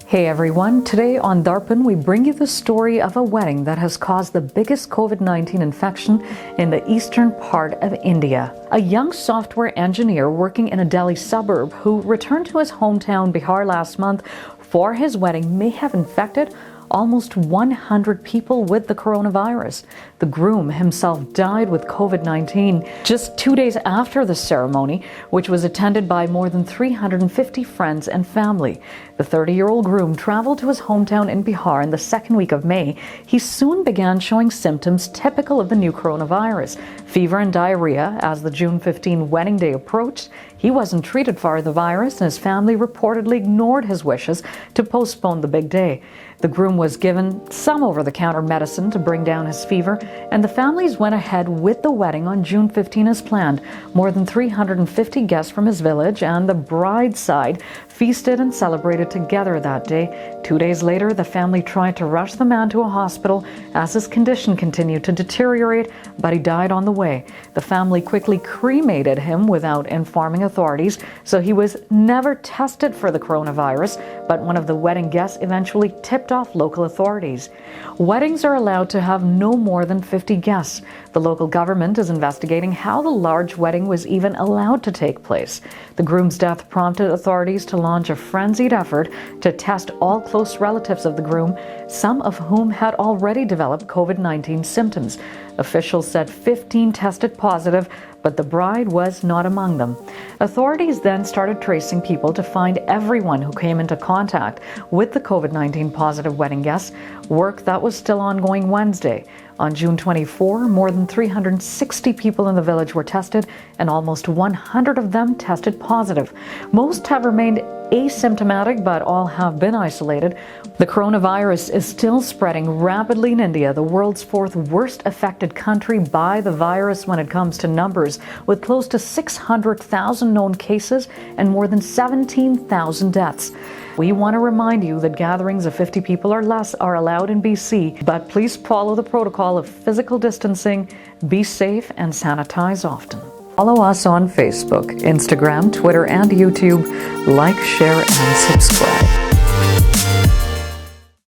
Hey everyone, today on Darpan we bring you the story of a wedding that has caused the biggest COVID-19 infection in the eastern part of India. A young software engineer working in a Delhi suburb who returned to his hometown Bihar last month for his wedding may have infected almost 100 people with the coronavirus. The groom himself died with COVID-19 just 2 days after the ceremony, which was attended by more than 350 friends and family. The 30-year-old groom traveled to his hometown in Bihar in the second week of May. He soon began showing symptoms typical of the new coronavirus, fever and diarrhea. As the June 15 wedding day approached, he wasn't treated for the virus, and his family reportedly ignored his wishes to postpone the big day. The groom was given some over-the-counter medicine to bring down his fever, and the families went ahead with the wedding on June 15 as planned. More than 350 guests from his village and the bride's side feasted and celebrated together that day. 2 days later, the family tried to rush the man to a hospital as his condition continued to deteriorate, but he died on the way. The family quickly cremated him without informing authorities, so he was never tested for the coronavirus, but one of the wedding guests eventually tipped off local authorities. Weddings are allowed to have no more than 50 guests. The local government is investigating how the large wedding was even allowed to take place. The groom's death prompted authorities to launch a frenzied effort to test all close relatives of the groom, some of whom had already developed COVID-19 symptoms. Officials said 15 tested positive, but the bride was not among them. Authorities then started tracing people to find everyone who came into contact with the COVID-19 positive wedding guests, work that was still ongoing Wednesday. On June 24, more than 360 people in the village were tested, and almost 100 of them tested positive. Most have remained asymptomatic, but all have been isolated. The coronavirus is still spreading rapidly in India, the world's fourth worst affected country by the virus when it comes to numbers, with close to 600,000 known cases and more than 17,000 deaths. We want to remind you that gatherings of 50 people or less are allowed in BC, but please follow the protocol of physical distancing, be safe, and sanitize often. Follow us on Facebook, Instagram, Twitter, and YouTube. Like, share, and subscribe.